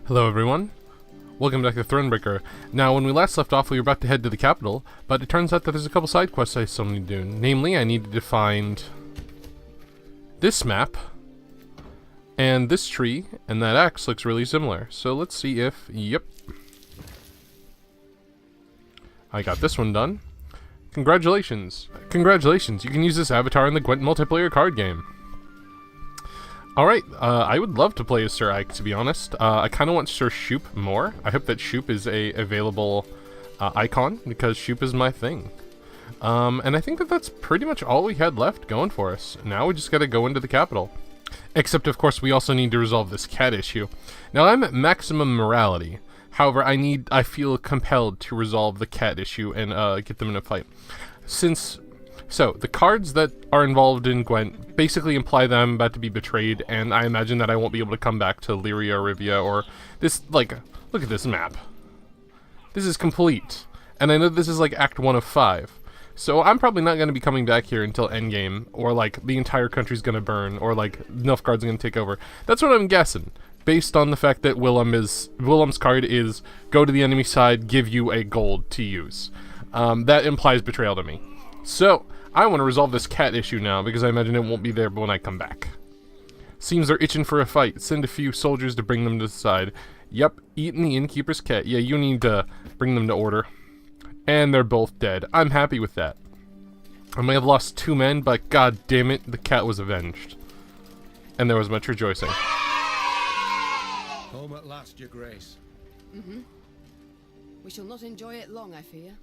Hello everyone, welcome back to Thronebreaker. Now when we last left off we were about to head to the capital, but it turns out that there's a couple side quests I still need to do. Namely, I needed to find this map, and this tree, and that axe looks really similar. So let's see if, yep. I got this one done. Congratulations. Congratulations, you can use this avatar in the Gwent multiplayer card game. Alright, I would love to play as Sir Ike, to be honest. I kind of want Sir Shoop more. I hope that Shoop is a available icon, because Shoop is my thing. And I think that that's pretty much all we had left going for us. Now we just gotta go into the capital. Except, of course, we also need to resolve this cat issue. Now, I'm at maximum morality. However, I feel compelled to resolve the cat issue and get them in a fight. So, the cards that are involved in Gwent basically imply that I'm about to be betrayed, and I imagine that I won't be able to come back to Lyria or Rivia or this, like, look at this map. This is complete. And I know this is like Act 1 of 5. So I'm probably not going to be coming back here until endgame, or like the entire country's going to burn, or like Nilfgaard's going to take over. That's what I'm guessing, based on the fact that Willem's card is go to the enemy side, give you a gold to use. That implies betrayal to me. So, I want to resolve this cat issue now, because I imagine it won't be there when I come back. Seems they're itching for a fight. Send a few soldiers to bring them to the side. Yep, eating the innkeeper's cat. Yeah, you need to bring them to order. And they're both dead. I'm happy with that. I may have lost 2 men, but god damn it, the cat was avenged. And there was much rejoicing. Home at last, your grace. Mm-hmm. We shall not enjoy it long, I fear.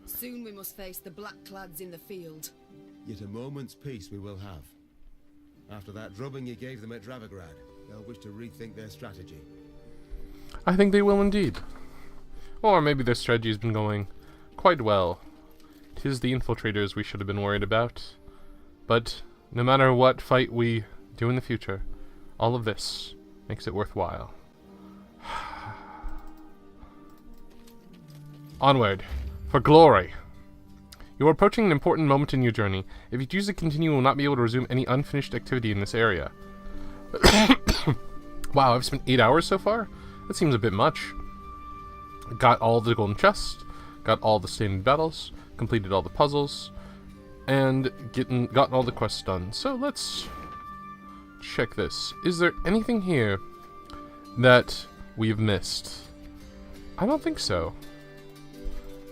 Soon we must face the black-clads in the field. Yet a moment's peace we will have. After that drubbing you gave them at Dravigrad, they'll wish to rethink their strategy. I think they will indeed. Or maybe their strategy has been going quite well. 'Tis the infiltrators we should have been worried about. But no matter what fight we do in the future, all of this makes it worthwhile. Onward. For glory! You are approaching an important moment in your journey. If you choose to continue, you will not be able to resume any unfinished activity in this area. Wow, I've spent 8 hours so far? That seems a bit much. Got all the golden chests, got all the standard battles, completed all the puzzles, and gotten all the quests done. So let's check this. Is there anything here that we've missed? I don't think so.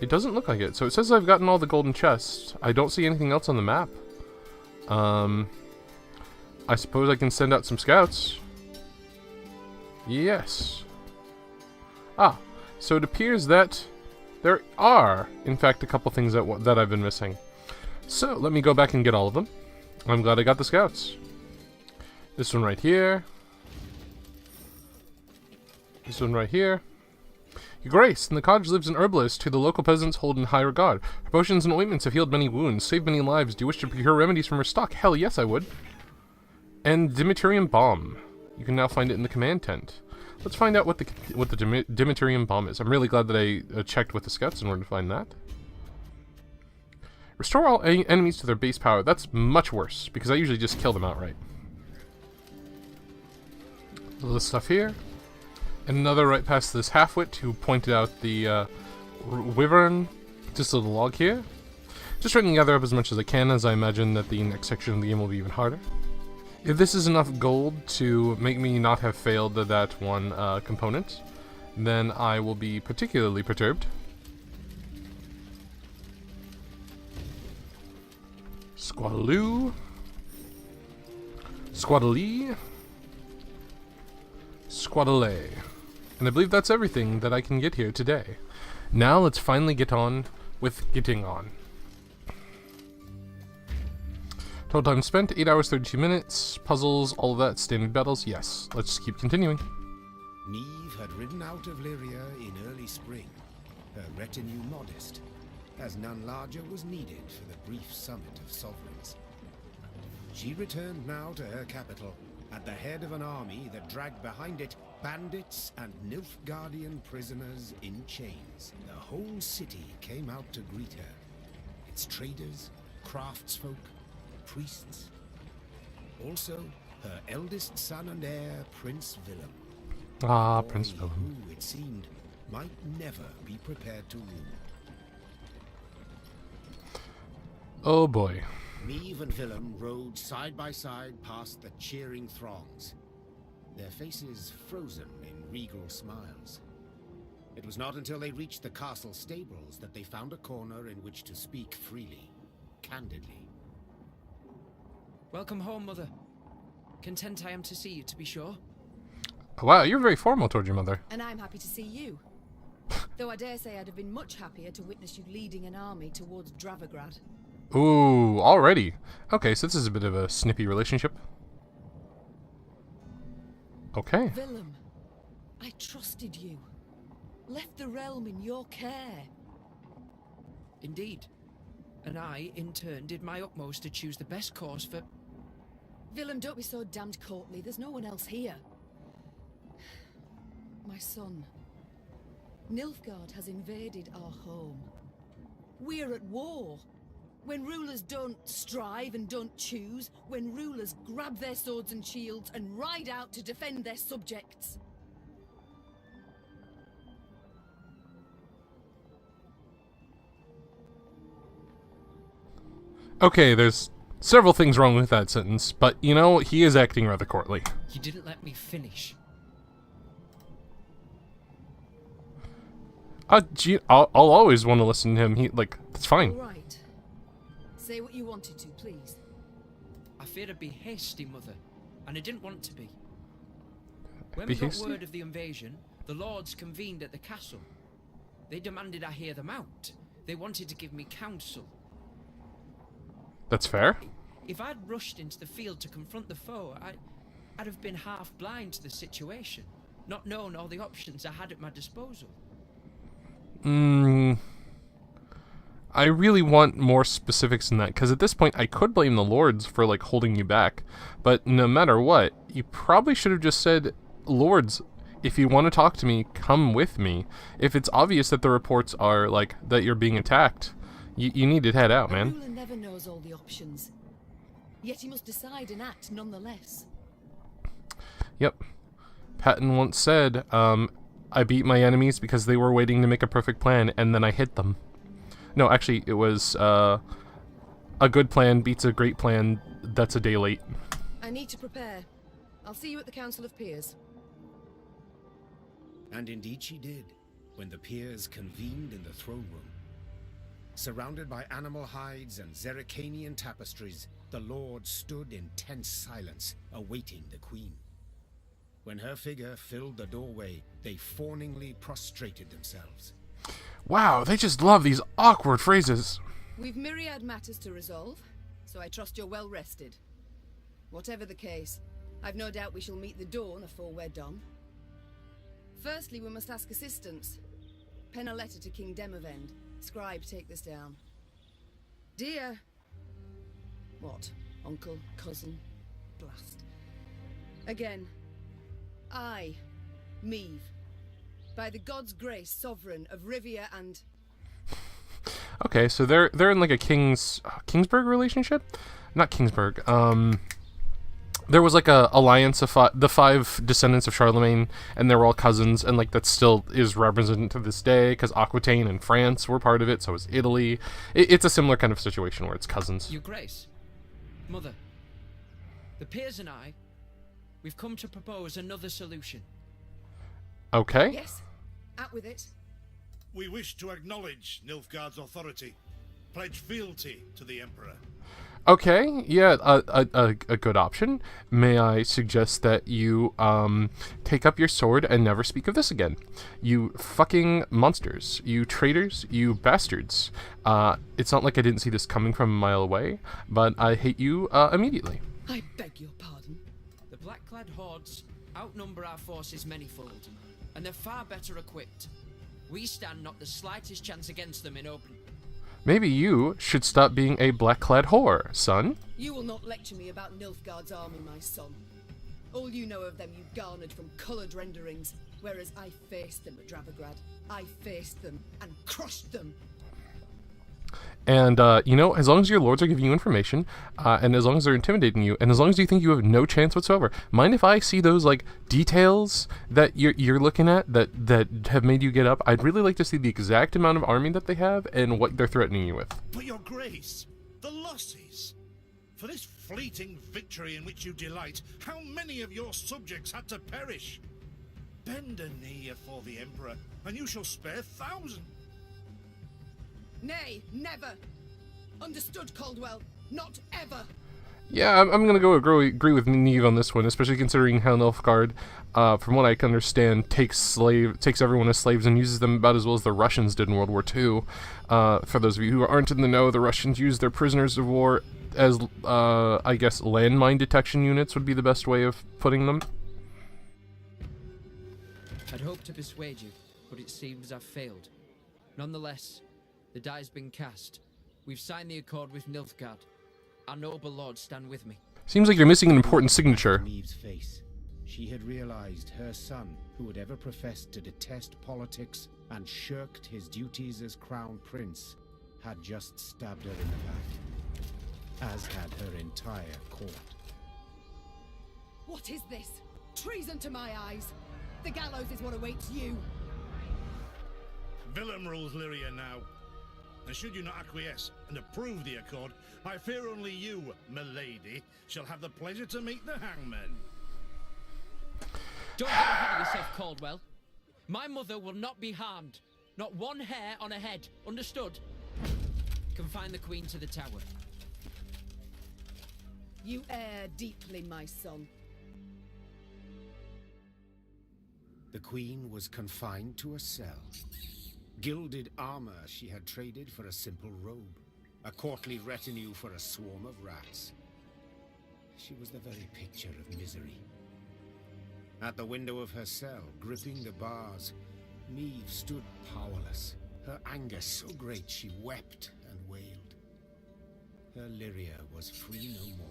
It doesn't look like it. So it says I've gotten all the golden chests. I don't see anything else on the map. I suppose I can send out some scouts. Yes. Ah, so it appears that there are, in fact, a couple things that I've been missing. So let me go back and get all of them. I'm glad I got the scouts. This one right here. This one right here. Your Grace, in the cottage lives an herbalist who the local peasants hold in high regard. Her potions and ointments have healed many wounds, saved many lives. Do you wish to procure remedies from her stock? Hell yes, I would. And Dimitrium Balm. You can now find it in the command tent. Let's find out what the Dimitrium Balm is. I'm really glad that I checked with the scouts in order to find that. Restore all enemies to their base power. That's much worse, because I usually just kill them outright. A little stuff here. Another right past this halfwit who pointed out the wyvern. Just a little log here. Just trying to gather up as much as I can, as I imagine that the next section of the game will be even harder. If this is enough gold to make me not have failed that one component, then I will be particularly perturbed. Squadaloo. Squadalee. Squadale. And I believe that's everything that I can get here today. Now let's finally get on with getting on. Total time spent, 8 hours 32 minutes. Puzzles, all of that, standard battles, yes. Let's just keep continuing. Meve had ridden out of Lyria in early spring, her retinue modest, as none larger was needed for the brief summit of sovereigns. She returned now to her capital, at the head of an army that dragged behind it bandits and Nilfgaardian prisoners in chains. The whole city came out to greet her. Its traders, craftsfolk, priests. Also, her eldest son and heir, Prince Willem. Ah, boy Prince Willem. who, it seemed, might never be prepared to rule. Oh boy. Meve and Willem rode side by side past the cheering throngs, their faces frozen in regal smiles. It was not until they reached the castle stables that they found a corner in which to speak freely, candidly. Welcome home, Mother. Content I am to see you, to be sure. Wow, you're very formal toward your mother. And I'm happy to see you. Though I dare say I'd have been much happier to witness you leading an army towards Dravigrad. Ooh, already. Okay, so this is a bit of a snippy relationship. Okay. Willem, I trusted you. Left the realm in your care. Indeed. And I, in turn, did my utmost to choose the best course for... Willem, don't be so damned courtly. There's no one else here. My son. Nilfgaard has invaded our home. We're at war. When rulers don't strive and don't choose, when rulers grab their swords and shields and ride out to defend their subjects. Okay, there's several things wrong with that sentence, but you know, he is acting rather courtly. You didn't let me finish. Gee, I'll always want to listen to him. That's fine. All right. Say what you wanted to, please. I feared I'd be hasty, Mother, and I didn't want to be. When Be we got hasty? word of the invasion, the lords convened at the castle. They demanded I hear them out. They wanted to give me counsel. That's fair. If I'd rushed into the field to confront the foe, I'd have been half blind to the situation, not known all the options I had at my disposal. I really want more specifics than that, because at this point I could blame the lords for, holding you back. But no matter what, you probably should have just said, Lords, if you want to talk to me, come with me. If it's obvious that the reports are, that you're being attacked, you need to head out, A man. ruler never knows all the options. Yet he must decide and act nonetheless. Yep. Patton once said, I beat my enemies because they were waiting to make a perfect plan, and then I hit them. No, actually, it was, a good plan beats a great plan that's a day late. I need to prepare. I'll see you at the Council of Peers. And indeed she did, when the peers convened in the throne room. Surrounded by animal hides and Zerrikanian tapestries, the lords stood in tense silence, awaiting the queen. When her figure filled the doorway, they fawningly prostrated themselves. Wow, they just love these awkward phrases. We've myriad matters to resolve, so I trust you're well rested. Whatever the case, I've no doubt we shall meet the dawn afore we're done. Firstly, we must ask assistance. Pen a letter to King Demavend. Scribe, take this down. Dear... What? Uncle? Cousin? Blast. Again. I, Meve, by the god's grace, sovereign of Rivia and... Okay, so they're in a Kingsburg relationship? Not Kingsburg. There was a alliance of the 5 descendants of Charlemagne, and they were all cousins, and that still is represented to this day, because Aquitaine and France were part of it, so is Italy. It's a similar kind of situation where it's cousins. Your Grace, Mother, the peers and I, we've come to propose another solution. Okay. Yes, out with it. We wish to acknowledge Nilfgaard's authority, pledge fealty to the Emperor. Okay, yeah, a good option. May I suggest that you take up your sword and never speak of this again? You fucking monsters. You traitors. You bastards. It's not like I didn't see this coming from a mile away, but I hate you immediately. I beg your pardon. The black-clad hordes outnumber our forces manyfold, and they're far better equipped. We stand not the slightest chance against them in open... Maybe you should stop being a black-clad whore, son. You will not lecture me about Nilfgaard's army, my son. All you know of them you garnered from coloured renderings, whereas I faced them at Dravigrad. I faced them and crushed them. And, you know, as long as your lords are giving you information, and as long as they're intimidating you, and as long as you think you have no chance whatsoever, mind if I see those, like, details that you're looking at that have made you get up? I'd really like to see the exact amount of army that they have and what they're threatening you with. But your grace, the losses. For this fleeting victory in which you delight, how many of your subjects had to perish? Bend a knee afore the Emperor, and you shall spare thousands. Nay, never. Understood, Caldwell. Not ever. Yeah, I'm gonna go agree with Neve on this one, especially considering how Nilfgaard, from what I can understand, takes everyone as slaves and uses them about as well as the Russians did in World War II. For those of you who aren't in the know, the Russians used their prisoners of war as, I guess, landmine detection units would be the best way of putting them. I'd hoped to persuade you, but it seems I've failed. Nonetheless, the die's been cast. We've signed the accord with Nilfgaard. Our noble lords stand with me. Seems like you're missing an important signature. Meve's face. She had realized her son, who had ever professed to detest politics and shirked his duties as crown prince, had just stabbed her in the back, as had her entire court. What is this? Treason to my eyes. The gallows is what awaits you. Willem rules Lyria now. And should you not acquiesce and approve the accord, I fear only you, milady, shall have the pleasure to meet the hangman. Don't get ahead of yourself, Caldwell. My mother will not be harmed. Not one hair on her head. Understood? Confine the Queen to the tower. You err deeply, my son. The Queen was confined to a cell. Gilded armor she had traded for a simple robe, a courtly retinue for a swarm of rats. She was the very picture of misery. At the window of her cell, gripping the bars, Meve stood powerless, her anger so great she wept and wailed. Her Lyria was free no more.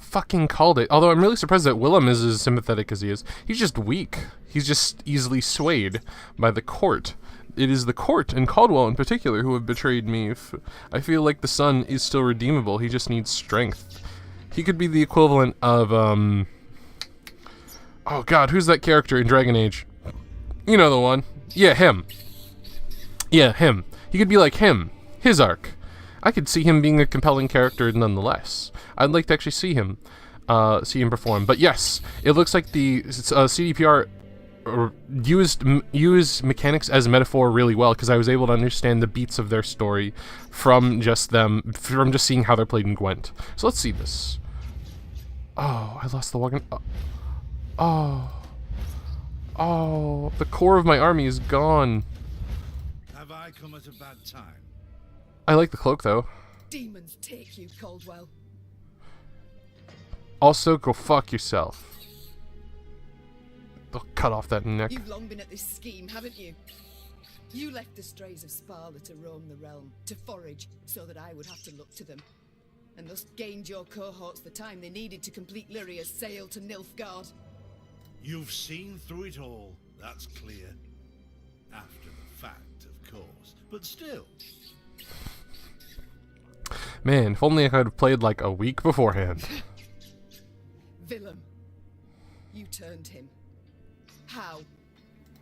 Fucking called it. Although I'm really surprised that Willem is as sympathetic as he is. He's just weak. He's just easily swayed by the court. It is the court, and Caldwell in particular, who have betrayed me. I feel like the son is still redeemable. He just needs strength. He could be the equivalent of, oh god, who's that character in Dragon Age? You know the one. Yeah, him. Yeah, him. He could be like him. His arc. I could see him being a compelling character nonetheless. I'd like to actually see him perform. But yes, it looks like the CDPR used mechanics as a metaphor really well, because I was able to understand the beats of their story from just seeing how they're played in Gwent. So let's see this. Oh, I lost the wagon. Oh, the core of my army is gone. Have I come at a bad time? I like the cloak, though. Demons take you, Caldwell. Also, go fuck yourself. They'll cut off that neck. You've long been at this scheme, haven't you? You left the strays of Sparla to roam the realm, to forage, so that I would have to look to them. And thus gained your cohorts the time they needed to complete Lyria's sail to Nilfgaard. You've seen through it all, that's clear. After the fact, of course. But still. Man, if only I could have played like a week beforehand. Willem, you turned him. How?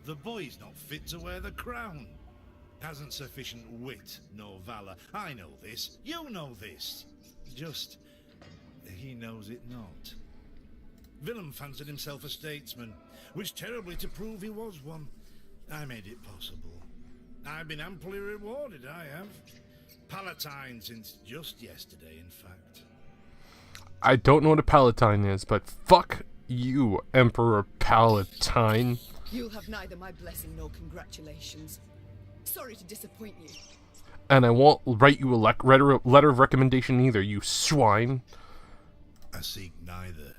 The boy's not fit to wear the crown. Hasn't sufficient wit nor valor. I know this. You know this. Just, he knows it not. Willem fancied himself a statesman, which terribly to prove he was one. I made it possible. I've been amply rewarded, I have. Palatine since just yesterday, in fact. I don't know what a Palatine is, but fuck you, Emperor Palatine. You'll have neither my blessing nor congratulations. Sorry to disappoint you. And I won't write you a letter of recommendation either, you swine. I seek neither.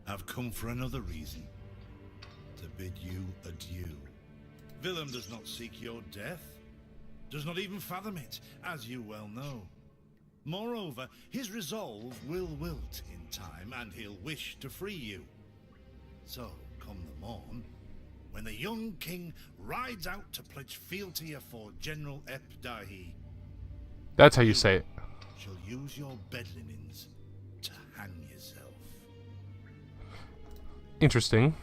I've come for another reason. To bid you adieu. Willem does not seek your death. Does not even fathom it, as you well know. Moreover, his resolve will wilt in time, and he'll wish to free you. So, come the morn, when the young king rides out to pledge fealty for General Epdahi. That's how you say it. Shall use your bed linens to hang yourself. Interesting.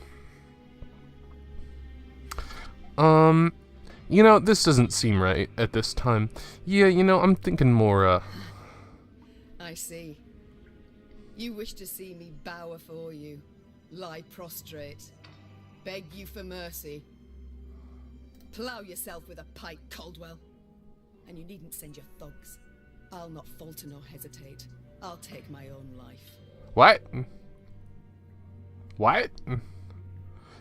You know, this doesn't seem right at this time. Yeah, you know, I'm thinking more, I see. You wish to see me bow afore you, lie prostrate, beg you for mercy. Plough yourself with a pike, Caldwell. And you needn't send your thugs. I'll not falter nor hesitate. I'll take my own life. What? What?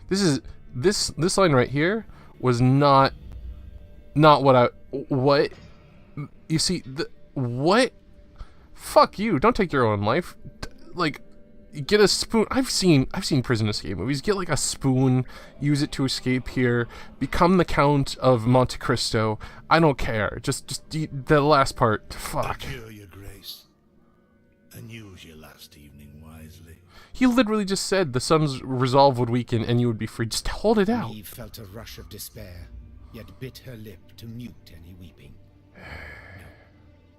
This line right here was not what what? You see, what? Fuck you, don't take your own life. Like, get a spoon. I've seen prison escape movies. Get like a spoon, use it to escape here, become the Count of Monte Cristo. I don't care. Just the last part. Fuck. Adjure, your grace, and use your last evening wisely. He literally just said the sun's resolve would weaken and you would be free. Just hold it out. Meve felt a rush of despair, yet bit her lip to mute any weeping. No,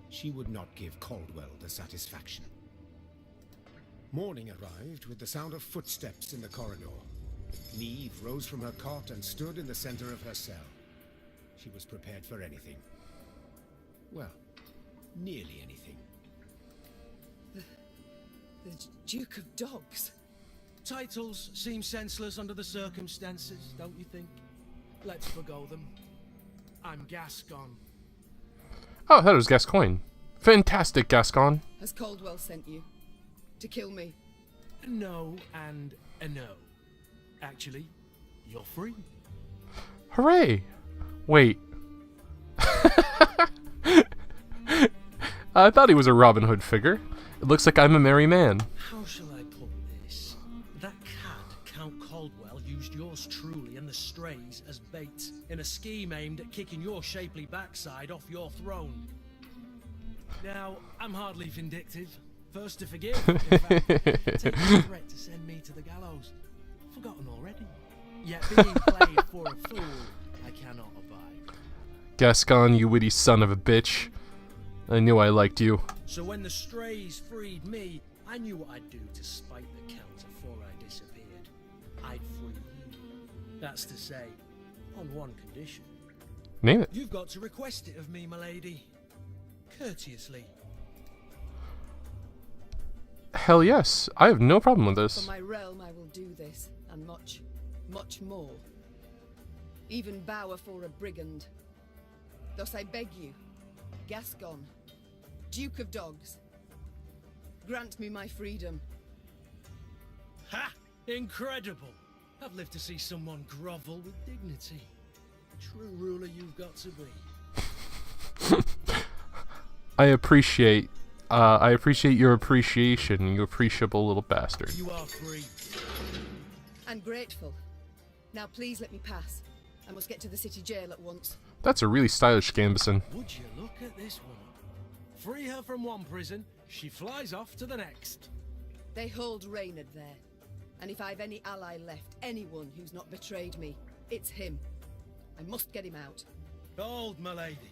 she would not give Caldwell the satisfaction. Morning arrived with the sound of footsteps in the corridor. Meve rose from her cot and stood in the center of her cell. She was prepared for anything. Well, nearly anything. The Duke of Dogs. Titles seem senseless under the circumstances, don't you think? Let's forgo them. I'm Gascon. Oh, that was Gascoigne. Fantastic, Gascon. Has Caldwell sent you? To kill me? No and a no. Actually, you're free. Hooray! Wait. I thought he was a Robin Hood figure. It looks like I'm a merry man. How shall I put this? That cad, Count Caldwell, used yours truly and the strays as bait in a scheme aimed at kicking your shapely backside off your throne. Now, I'm hardly vindictive. First to forgive, in fact, take the threat to send me to the gallows. Forgotten already. Yet being played for a fool, I cannot abide. Gascon, you witty son of a bitch. I knew I liked you. So when the strays freed me, I knew what I'd do to spite the Count before I disappeared. I'd free you. That's to say, on one condition. Name it. You've got to request it of me, my lady. Courteously. Hell yes. I have no problem with For this. my realm I will do this, and much, much more. Even bow afore a brigand. Thus I beg you, Gascon, Duke of Dogs, grant me my freedom. Ha! Incredible! I've lived to see someone grovel with dignity. True ruler you've got to be. I appreciate your appreciation, you appreciable little bastard. You are free. And grateful. Now please let me pass. I must get to the city jail at once. That's a really stylish Gambison. Would you look at this woman? Free her from one prison, she flies off to the next. They hold Reynard there. And if I've any ally left, anyone who's not betrayed me, it's him. I must get him out. Hold, my lady.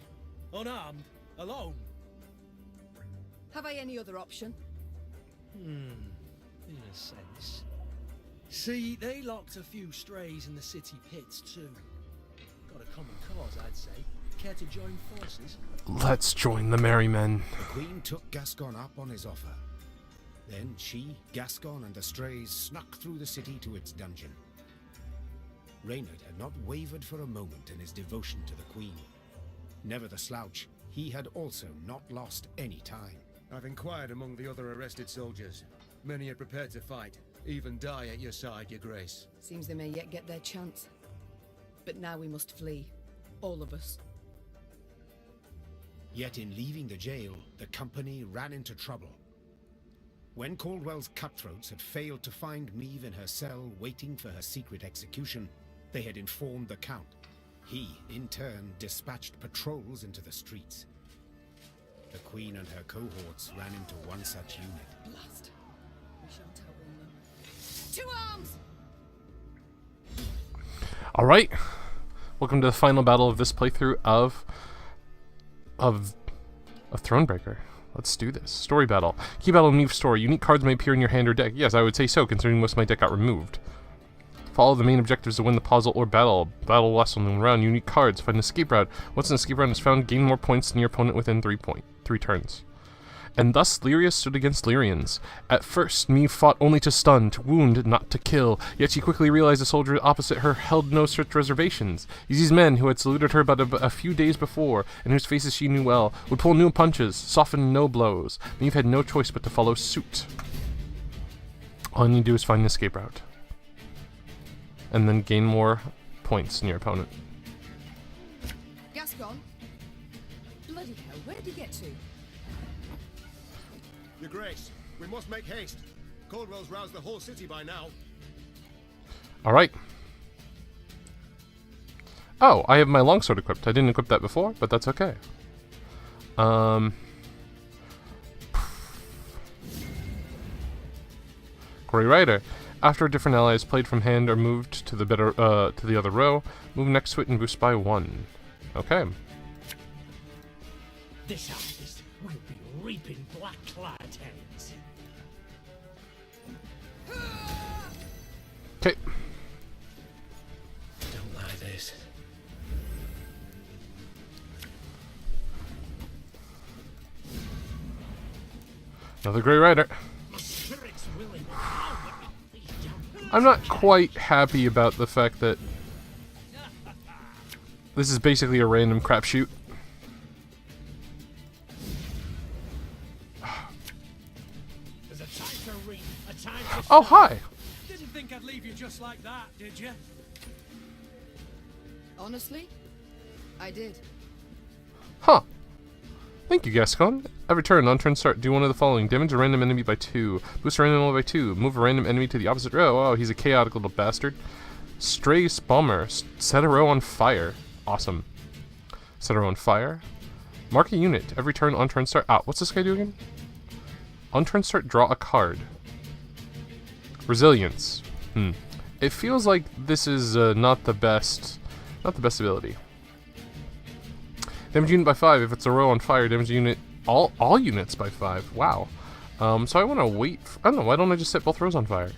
Unarmed, alone. Have I any other option? In a sense. See, they locked a few strays in the city pits too. Got a common cause, I'd say. Care to join forces? Let's join the merry men. The Queen took Gascon up on his offer. Then she, Gascon, and the strays snuck through the city to its dungeon. Reynard had not wavered for a moment in his devotion to the Queen. Never the slouch, he had also not lost any time. I've inquired among the other arrested soldiers. Many are prepared to fight, even die at your side, your grace. Seems they may yet get their chance. But now we must flee. All of us. Yet in leaving the jail, the company ran into trouble. When Caldwell's cutthroats had failed to find Meve in her cell waiting for her secret execution, they had informed the Count. He, in turn, dispatched patrols into the streets. The Queen and her cohorts ran into one such unit. Blast. We shan't outrun them. To arms! Alright. Welcome to the final battle of this playthrough of Thronebreaker. Let's do this. Story battle. Key battle Meve story. Unique cards may appear in your hand or deck. Yes, I would say so, considering most of my deck got removed. Follow the main objectives to win the puzzle or battle. Battle lasts only 1 round. Unique cards. Find an escape route. Once an escape route is found, gain more points than your opponent within 3 turns. And thus Lyria stood against Lyrians. At first, Meve fought only to stun, to wound, not to kill. Yet she quickly realized the soldier opposite her held no such reservations. These men, who had saluted her but a few days before, and whose faces she knew well, would pull no punches, soften no blows. Meve had no choice but to follow suit. All you need to do is find an escape route. And then gain more points than your opponent. Gascon? Bloody hell, where did he get to? Your Grace, we must make haste. Caldwell's roused the whole city by now. Alright. Oh, I have my longsword equipped. I didn't equip that before, but that's okay. Grey Rider. After different allies played from hand or moved to the other row, move next to it and boost by 1. Okay. This harvest will be reaping black-clad heads. Okay. Don't like this. Another Grey Rider. I'm not quite happy about the fact that this is basically a random crapshoot. Oh, hi! Didn't think I'd leave you just like that, did you? Honestly, I did. Huh. Thank you, Gascon. Every turn, on turn start, do one of the following. Damage a random enemy by 2. Boost a random enemy by 2. Move a random enemy to the opposite row. Oh, he's a chaotic little bastard. Stray Bomber. Set a row on fire. Awesome. Set a row on fire. Mark a unit. Every turn, on turn start. Ah, what's this guy do again? On turn start, draw a card. Resilience. It feels like this is not the best ability. Damage unit by 5. If it's a row on fire, damage unit all units by 5. Wow. So I want to wait. I don't know. Why don't I just set both rows on fire?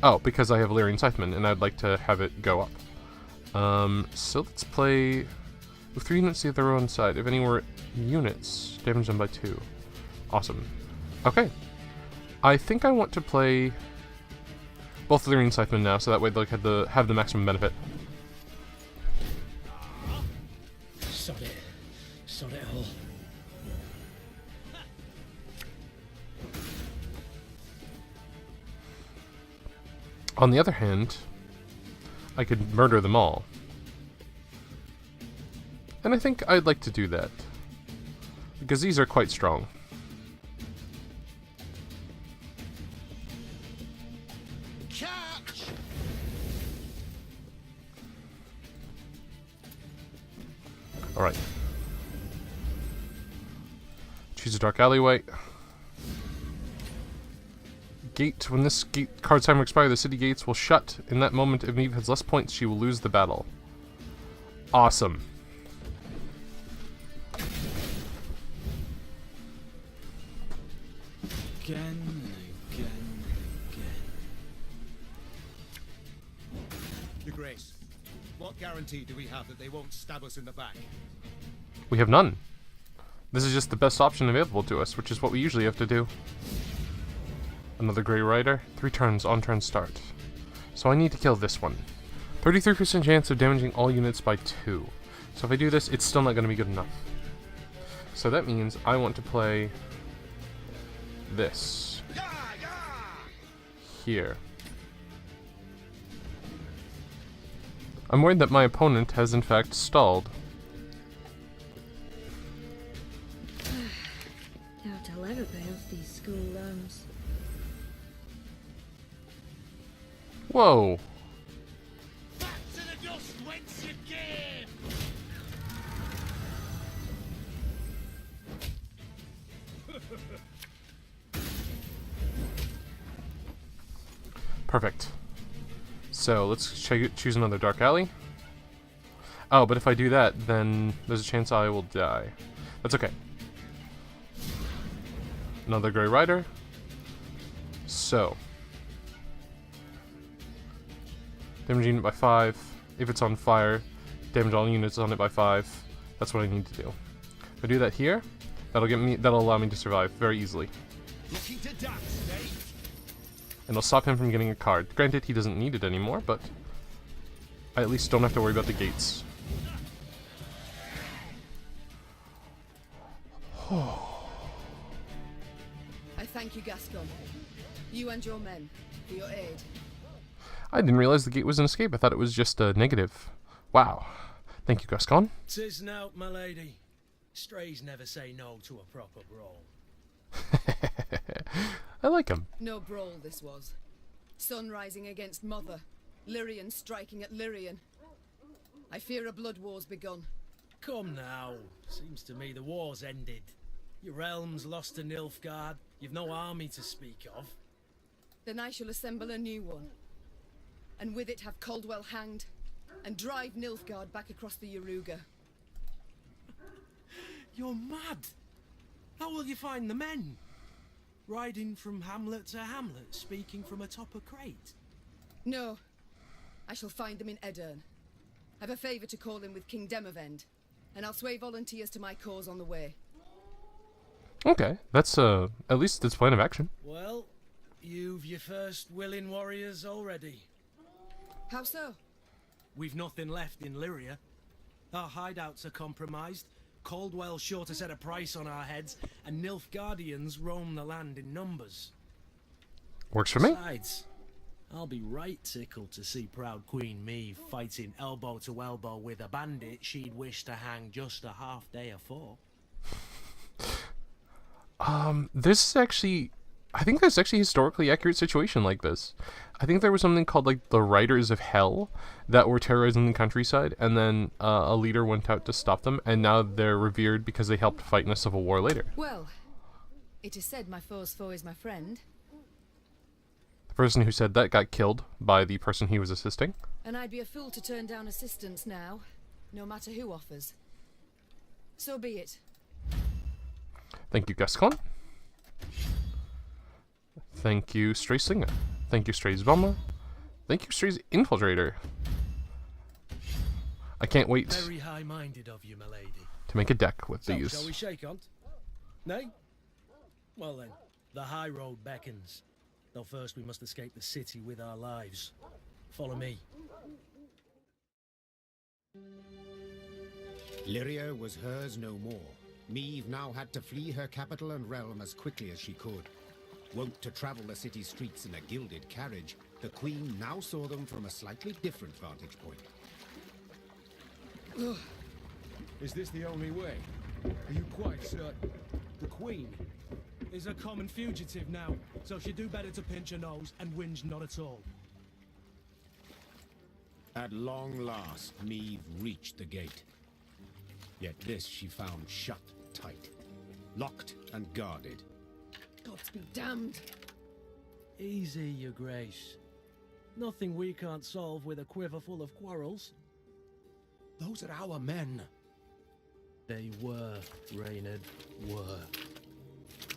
Oh, because I have Lyrian Scytheman, and I'd like to have it go up. So let's play with 3 units the other row on side. If any were units, damage them by 2. Awesome. Okay. I think I want to play both Lyrian Scytheman now, so that way they'll have the maximum benefit. Sod it. Sod it all. On the other hand, I could murder them all. And I think I'd like to do that. Because these are quite strong. Catch! Alright. Choose a dark alleyway. Gate. When this gate card's timer expires, the city gates will shut. In that moment, if Meve has less points, she will lose the battle. Awesome. Again and again and again. Your Grace, what guarantee do we have that they won't stab us in the back? We have none. This is just the best option available to us, which is what we usually have to do. Another Grey Rider. 3 turns, on turn start. So I need to kill this one. 33% chance of damaging all units by 2. So if I do this, it's still not going to be good enough. So that means I want to play this. Here. I'm worried that my opponent has in fact stalled. Doubt I'll ever pay off these school loans. Whoa. Back to the dust whence you came! Perfect. So let's choose another dark alley. Oh, but if I do that, then there's a chance I will die. That's okay. Another Grey Rider. So. Damage unit by 5. If it's on fire, damage all units on it by 5. That's what I need to do. If I do that here, that'll allow me to survive very easily. Looking to dance, eh? And it'll stop him from getting a card. Granted, he doesn't need it anymore, but I at least don't have to worry about the gates. I thank you, Gascon. You and your men, for your aid. I didn't realize the gate was an escape. I thought it was just a negative. Wow. Thank you, Gascon. 'Tis now, my lady. Strays never say no to a proper brawl. I like him. No brawl this was. Sun rising against Mother. Lyrian striking at Lyrian. I fear a blood war's begun. Come now. Seems to me the war's ended. Your realm's lost to Nilfgaard. You've no army to speak of. Then I shall assemble a new one. And with it have Caldwell hanged. And drive Nilfgaard back across the Yaruga. You're mad. How will you find the men? Riding from hamlet to hamlet, speaking from atop a crate? No. I shall find them in Edern. I've a favour to call in with King Demavend. And I'll sway volunteers to my cause on the way. Okay, that's at least it's plan of action. Well, you've your first willing warriors already. How so? We've nothing left in Lyria. Our hideouts are compromised. Caldwell's sure to set a price on our heads, and Nilfgaardians roam the land in numbers. Works for me. Besides, I'll be right tickled to see proud Queen Meve fighting elbow to elbow with a bandit she'd wish to hang just a half day afore. This is actually, I think there's actually a historically accurate situation like this. I think there was something called like the Riders of Hell that were terrorizing the countryside, and then a leader went out to stop them, and now they're revered because they helped fight in a civil war later. Well, it is said my foe's foe is my friend. The person who said that got killed by the person he was assisting. And I'd be a fool to turn down assistance now, no matter who offers. So be it. Thank you, Gascon. Thank you, Stray Singer. Thank you, Stray's Bomber. Thank you, Stray's Infiltrator. I can't wait Very high-minded of you, my lady. to make a deck with So, these. shall we shake on? Nay? Well then, the high road beckons. Though first we must escape the city with our lives. Follow me. Lyria was hers no more. Meve now had to flee her capital and realm as quickly as she could. Wont to travel the city streets in a gilded carriage, the Queen now saw them from a slightly different vantage point. Is this the only way? Are you quite certain? The Queen Is a common fugitive now, so she'd do better to pinch her nose and whinge not at all. At long last, Meve reached the gate. Yet this she found shut tight, locked and guarded. Gods be damned. Easy, your grace. Nothing we can't solve with a quiver full of quarrels. Those are our men. They were, Reynard, were.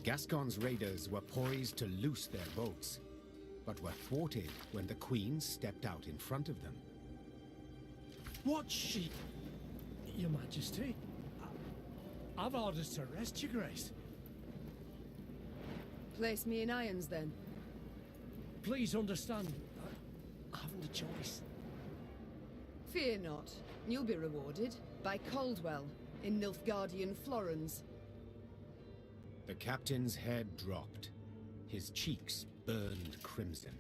Gascon's raiders were poised to loose their boats, but were thwarted when the Queen stepped out in front of them. What she... Your Majesty? I've orders to arrest your grace. Place me in irons then. Please understand, I haven't a choice. Fear not. You'll be rewarded by Caldwell in Nilfgaardian Florence. The captain's head dropped. His cheeks burned crimson.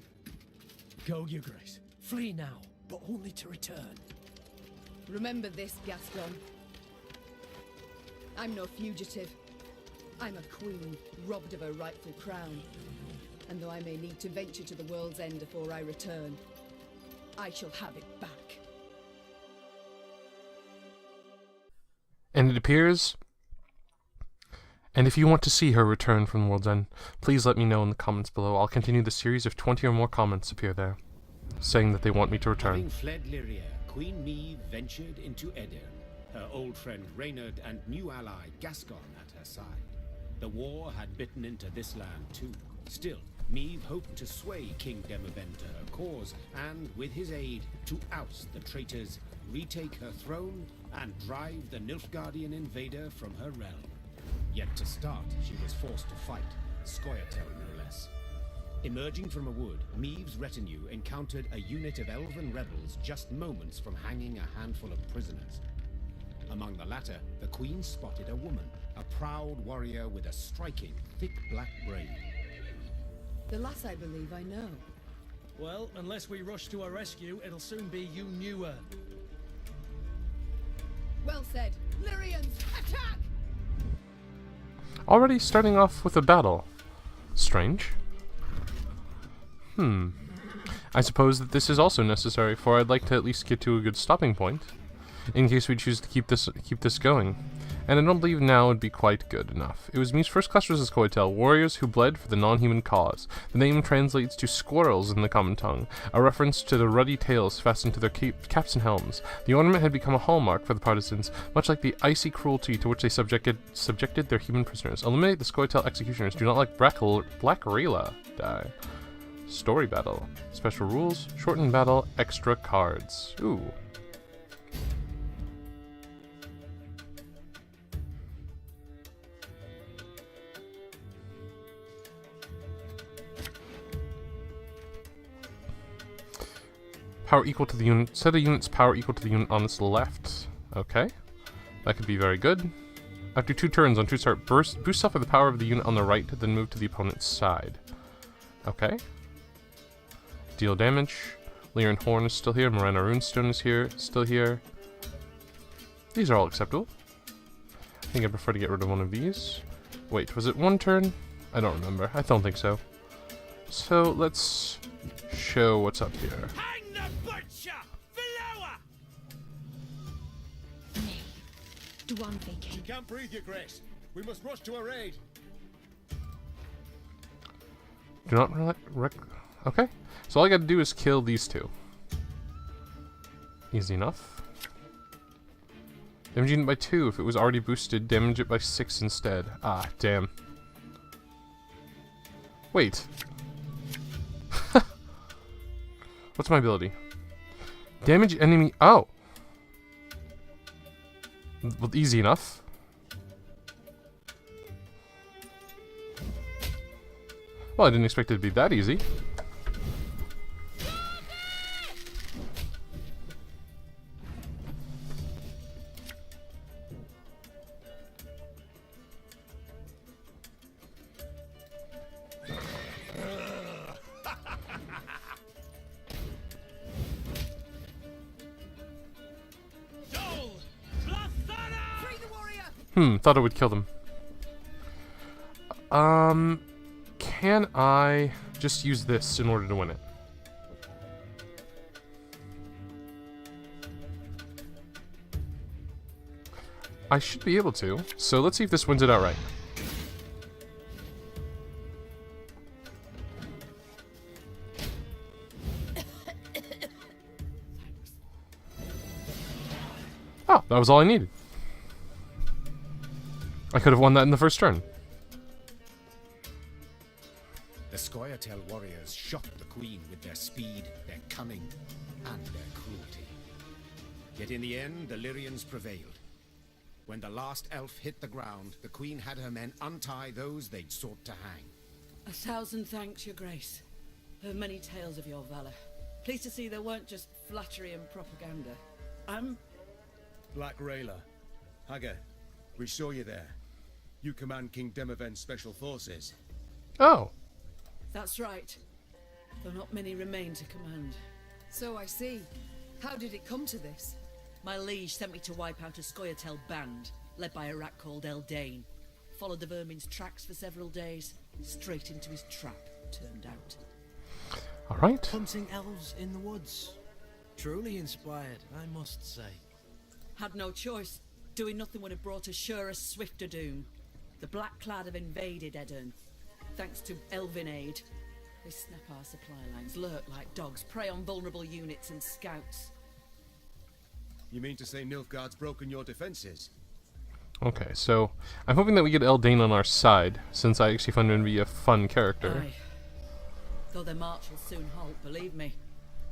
Go, your grace. Flee now, but only to return. Remember this, Gascon. I'm no fugitive. I'm a queen, robbed of her rightful crown. And though I may need to venture to the world's end before I return, I shall have it back. And it appears... And if you want to see her return from the world's end, please let me know in the comments below. I'll continue the series if 20 or more comments appear there. saying that they want me to return. Having fled Lyria, Queen Meve ventured into Edirn, her old friend Reynard and new ally Gascon at her side. The war had bitten into this land too. Still, Meve hoped to sway King Demavend to her cause, and with his aid, to oust the traitors, retake her throne, and drive the Nilfgaardian invader from her realm. Yet to start, she was forced to fight, Scoia'tael no less. Emerging from a wood, Meve's retinue encountered a unit of elven rebels just moments from hanging a handful of prisoners. Among the latter, the Queen spotted a woman, a proud warrior with a striking, thick black braid. The lass I believe I know. Well, unless we rush to her rescue, it'll soon be you knew her. Well said. Lyrians, attack! Already starting off with a battle. Strange. I suppose that this is also necessary, for I'd like to at least get to a good stopping point, in case we choose to keep this going. And I don't believe now would be quite good enough. It was Meve's first class versus Scoia'tael, warriors who bled for the non-human cause. The name translates to squirrels in the common tongue, a reference to the ruddy tails fastened to their caps and helms. The ornament had become a hallmark for the partisans, much like the icy cruelty to which they subjected their human prisoners. Eliminate the Scoia'tael executioners. Do not let Black Rayla die. Story battle. Special rules. Shortened battle. Extra cards. Ooh. Power equal to the unit. Set a unit's power equal to the unit on its left. Okay. That could be very good. After 2 turns on 2 start, boost off of the power of the unit on the right, then move to the opponent's side. Okay. Deal damage. Lyran Horn is still here. Morana Runestone is here. Still here. These are all acceptable. I think I prefer to get rid of one of these. Wait, was it 1 turn? I don't remember. I don't think so. So let's show what's up here. She can't breathe, Your Grace. We must rush to her aid. Do not okay. So all I gotta do is kill these 2. Easy enough. Damage it by 2. If it was already boosted, damage it by 6 instead. Ah, damn. Wait. What's my ability? Damage enemy. Oh! Well, easy enough. Well, I didn't expect it to be that easy. Thought it would kill them. Can I just use this in order to win it? I should be able to. So let's see if this wins it outright. Oh, that was all I needed. I could have won that in the first turn. The Scoia'tael warriors shocked the Queen with their speed, their cunning, and their cruelty. Yet in the end, the Lyrians prevailed. When the last elf hit the ground, the Queen had her men untie those they'd sought to hang. 1,000 thanks, Your Grace. Heard many tales of your valor. Pleased to see they weren't just flattery and propaganda. Black Rayla. Haga, we saw you there. You command King Demavend's special forces. Oh. That's right. Though not many remain to command. So I see. How did it come to this? My liege sent me to wipe out a Scoia'tael band, led by a rat called Eldane. Followed the vermin's tracks for several days. Straight into his trap, turned out. Alright. Hunting elves in the woods. Truly inspired, I must say. Had no choice. Doing nothing would have brought us surer, swifter doom. The Black Clad have invaded Edirn, thanks to elven aid. They snap our supply lines, lurk like dogs, prey on vulnerable units and scouts. You mean to say Nilfgaard's broken your defenses? Okay, so I'm hoping that we get Eldain on our side, since I actually find him to be a fun character. Aye. Though their march will soon halt, believe me.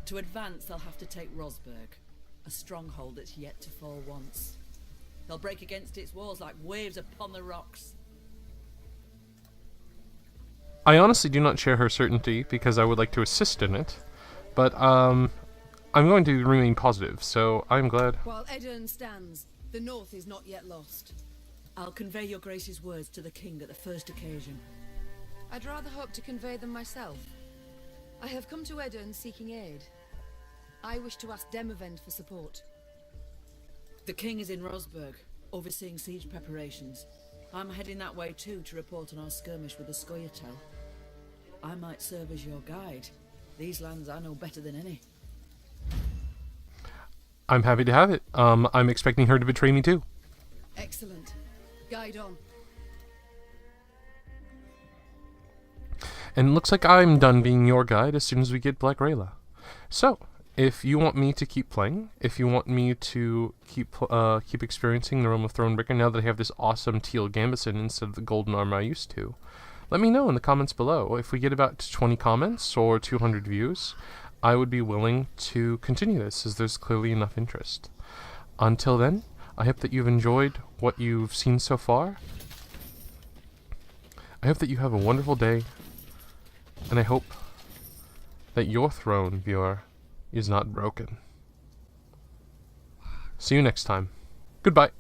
To advance, they'll have to take Rosberg, a stronghold that's yet to fall once. They'll break against its walls like waves upon the rocks. I honestly do not share her certainty, because I would like to assist in it, but I'm going to remain positive, so I'm glad. While Edirn stands, the north is not yet lost. I'll convey your grace's words to the king at the first occasion. I'd rather hope to convey them myself. I have come to Edirn seeking aid. I wish to ask Demavend for support. The king is in Rosberg, overseeing siege preparations. I'm heading that way too to report on our skirmish with the Scoia'tael. I might serve as your guide. These lands I know better than any. I'm happy to have it. I'm expecting her to betray me too. Excellent. Guide on. And it looks like I'm done being your guide as soon as we get Black Rayla. So, if you want me to keep playing, if you want me to keep experiencing the realm of Thronebreaker now that I have this awesome teal gambeson instead of the golden armor I used to, let me know in the comments below. If we get about 20 comments or 200 views, I would be willing to continue this, as there's clearly enough interest. Until then, I hope that you've enjoyed what you've seen so far. I hope that you have a wonderful day, and I hope that your throne, viewer, is not broken. See you next time. Goodbye.